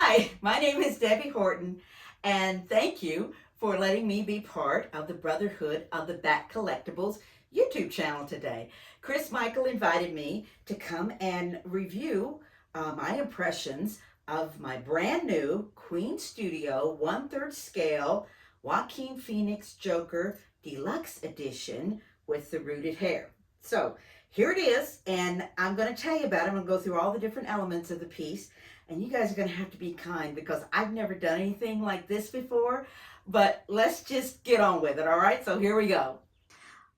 Hi, my name is Debbie Horton, and thank you for letting me be part of the Brotherhood of the Back Collectibles YouTube channel today. Chris Michael invited me to come and review my impressions of my brand new Queen Studio 1/3 scale Joaquin Phoenix Joker Deluxe Edition with the rooted hair. So here it is, and I'm going to tell you about it. I'm going to go through all the different elements of the piece. And you guys are going to have to be kind because I've never done anything like this before. But let's just get on with it, all right? So here we go.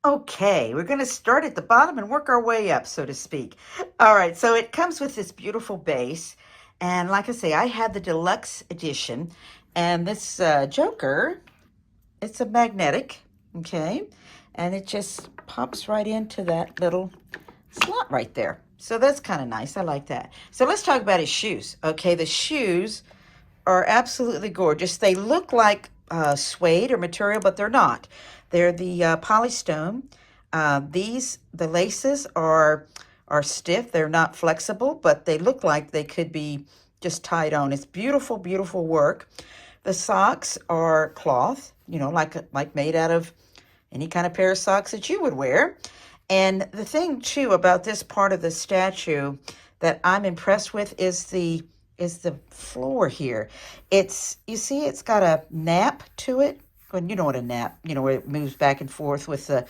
Okay, we're going to start at the bottom and work our way up, so to speak. All right, so it comes with this beautiful base. And like I say, I had the deluxe edition. And this Joker, it's a magnetic, okay? And it just pops right into that little slot right there. So that's kind of nice. I like that. So let's talk about his shoes. Okay, the shoes are absolutely gorgeous. They look like suede or material, but they're not. They're the polystone. The laces are stiff. They're not flexible, but they look like they could be just tied on. It's beautiful, beautiful work. The socks are cloth, you know, like made out of any kind of pair of socks that you would wear. And the thing too about this part of the statue that I'm impressed with is the floor here. You see it's got a nap to it. Well, you know what a nap, you know, where it moves back and forth with the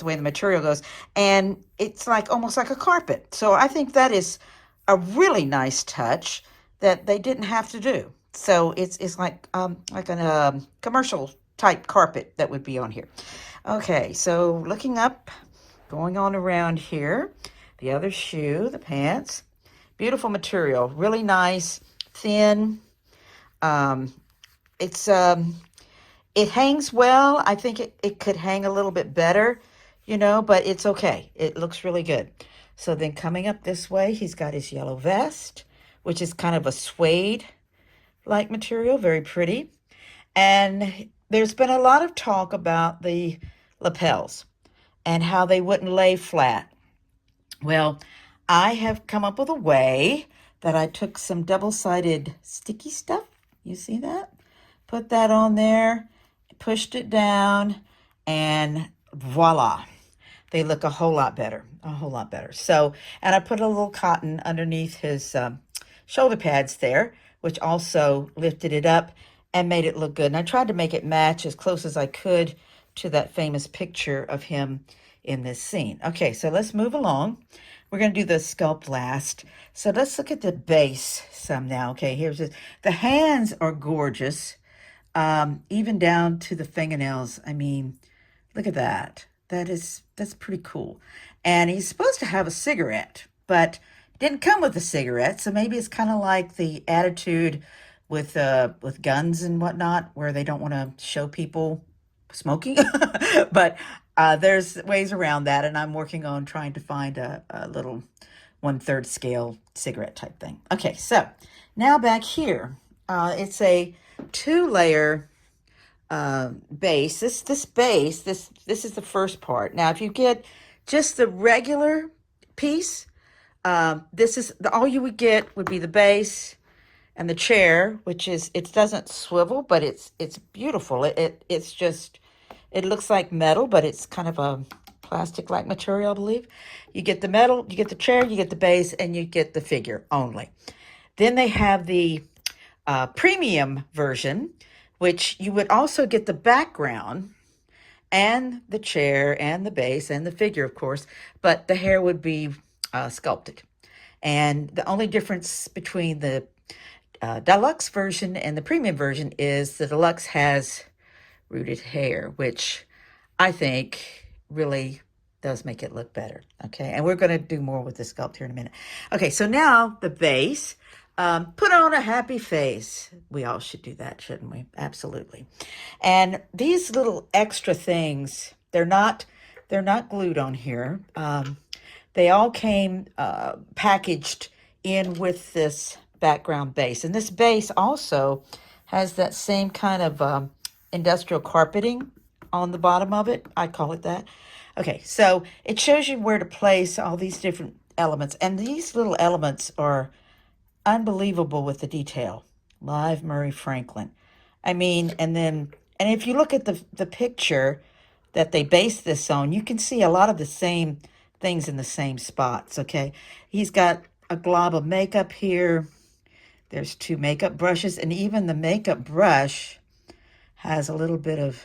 way the material goes. And it's like almost like a carpet. So I think that is a really nice touch that they didn't have to do. So it's like a commercial type carpet that would be on here. Okay, so looking up, going on around here, the other shoe, the pants, beautiful material, really nice, thin. It hangs well. I think it could hang a little bit better, you know, but it's okay. It looks really good. So then coming up this way, he's got his yellow vest, which is kind of a suede-like material, very pretty. And there's been a lot of talk about the lapels and how they wouldn't lay flat. Well, I have come up with a way that I took some double-sided sticky stuff. You see that? Put that on there, pushed it down, and voila. They look a whole lot better, a whole lot better. So, and I put a little cotton underneath his shoulder pads there, which also lifted it up and made it look good. And I tried to make it match as close as I could to that famous picture of him in this scene. Okay, so let's move along. We're going to do the sculpt last. So let's look at the base some now. Okay, here's this. The hands are gorgeous, even down to the fingernails. I mean, look at that. That's pretty cool. And he's supposed to have a cigarette, but didn't come with a cigarette. So maybe it's kind of like the attitude with guns and whatnot, where they don't want to show people smoking. But there's ways around that, and I'm working on trying to find a little 1/3 scale cigarette type thing. Okay, so now back here, it's a 2-layer base. This base, this is the first part. Now, if you get just the regular piece, this is all you would get would be the base and the chair, which is, it doesn't swivel, but it's beautiful. It's just, it looks like metal, but it's kind of a plastic-like material, I believe. You get the metal, you get the chair, you get the base, and you get the figure only. Then they have the premium version, which you would also get the background and the chair and the base and the figure, of course, but the hair would be sculpted. And the only difference between the deluxe version and the premium version is the deluxe has rooted hair, which I think really does make it look better. Okay, and we're going to do more with the sculpt here in a minute. Okay, so now the base. Put on a happy face. We all should do that, shouldn't we? Absolutely. And these little extra things, they're not glued on here. They all came packaged in with this background base. And this base also has that same kind of industrial carpeting on the bottom of it. I call it that. Okay, so it shows you where to place all these different elements. And these little elements are unbelievable with the detail. Live Murray Franklin. I mean, and if you look at the picture that they based this on, you can see a lot of the same things in the same spots, okay? He's got a glob of makeup here. There's two makeup brushes, and even the makeup brush has a little bit of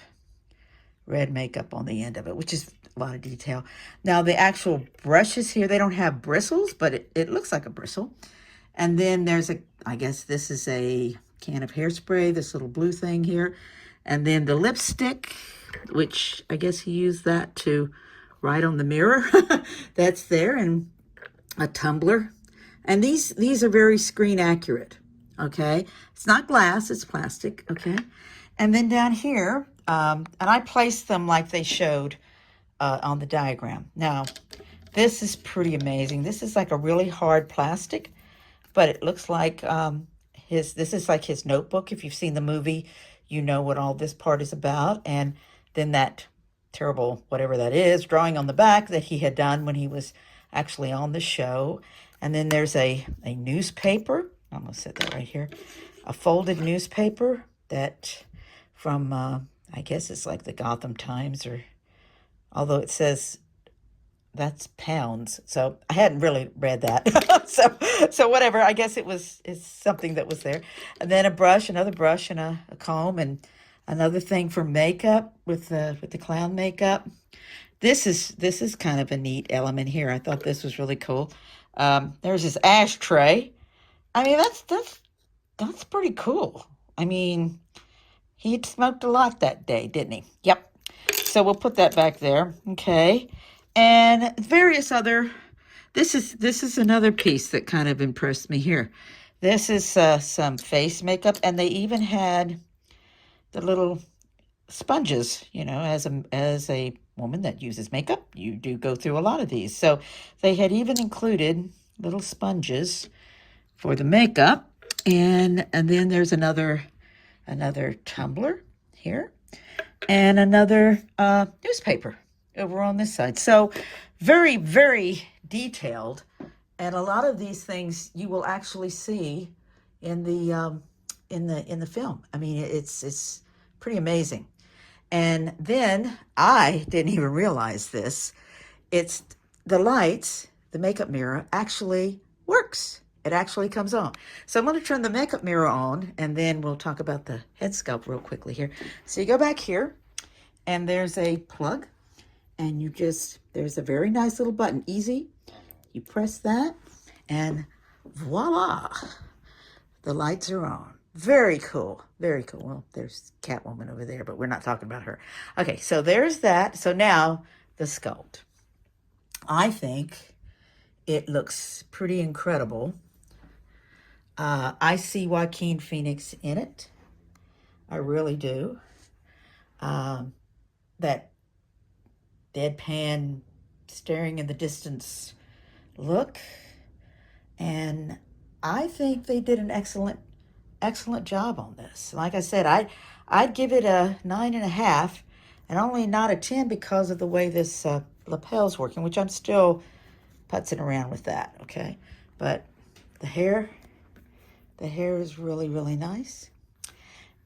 red makeup on the end of it, which is a lot of detail. Now, the actual brushes here, they don't have bristles, but it looks like a bristle. And then there's I guess this is a can of hairspray, this little blue thing here. And then the lipstick, which I guess he used that to write on the mirror. That's there, and a tumbler. And these are very screen accurate, okay? It's not glass, it's plastic, okay? And then down here, and I placed them like they showed on the diagram. Now, this is pretty amazing. This is like a really hard plastic, but it looks like this is like his notebook. If you've seen the movie, you know what all this part is about. And then that terrible, whatever that is, drawing on the back that he had done when he was actually on the show. And then there's a newspaper. I'm going to set that right here. A folded newspaper that from, I guess it's like the Gotham Times, or although it says that's pounds. So I hadn't really read that. so whatever, I guess it's something that was there. And then a brush, another brush, and a comb, and another thing for makeup with the clown makeup. This is kind of a neat element here. I thought this was really cool. There's this ashtray. I mean, that's pretty cool. I mean, he had smoked a lot that day, didn't he? Yep. So we'll put that back there. Okay. And various other, this is another piece that kind of impressed me here. This is some face makeup, and they even had the little sponges, you know, as a woman that uses makeup, you do go through a lot of these. So they had even included little sponges for the makeup. And then there's another tumbler here, and another newspaper over on this side. So very, very detailed. And a lot of these things you will actually see in the film. I mean, it's pretty amazing. And then I didn't even realize this. It's the lights, the makeup mirror actually works. It actually comes on. So I'm going to turn the makeup mirror on, and then we'll talk about the head sculpt real quickly here. So you go back here, and there's a plug, and there's a very nice little button, easy. You press that, and voila, the lights are on. Very cool, very cool. Well, there's Catwoman over there, but we're not talking about her. Okay, so there's that. So now the sculpt. I think it looks pretty incredible. I see Joaquin Phoenix in it. I really do. That deadpan, staring in the distance look. And I think they did an excellent job on this. Like I said, I'd give it a 9.5, and only not a 10 because of the way this lapel's working, which I'm still putzing around with that, okay? But the hair is really, really nice.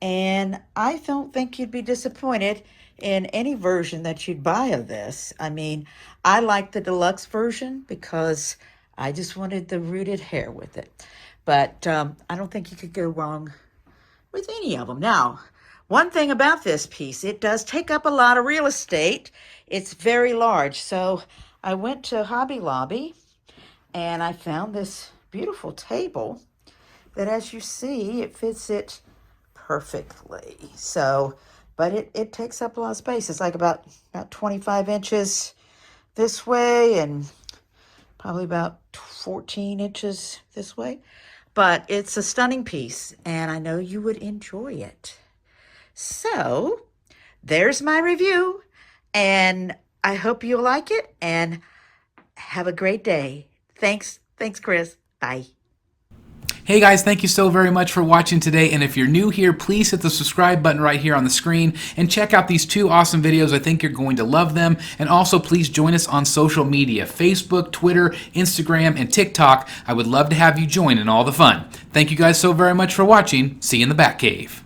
And I don't think you'd be disappointed in any version that you'd buy of this. I mean, I like the deluxe version because I just wanted the rooted hair with it. But I don't think you could go wrong with any of them. Now, one thing about this piece, it does take up a lot of real estate. It's very large. So I went to Hobby Lobby, and I found this beautiful table that, as you see, it fits it perfectly. So, but it takes up a lot of space. It's like about 25 inches this way, and probably about 14 inches this way. But it's a stunning piece, and I know you would enjoy it. So there's my review, and I hope you like it, and have a great day. Thanks, Chris. Bye. Hey guys, thank you so very much for watching today, and if you're new here, please hit the subscribe button right here on the screen and check out these 2 awesome videos. I think you're going to love them. And also please join us on social media, Facebook, Twitter, Instagram, and TikTok. I would love to have you join in all the fun. Thank you guys so very much for watching. See you in the Batcave.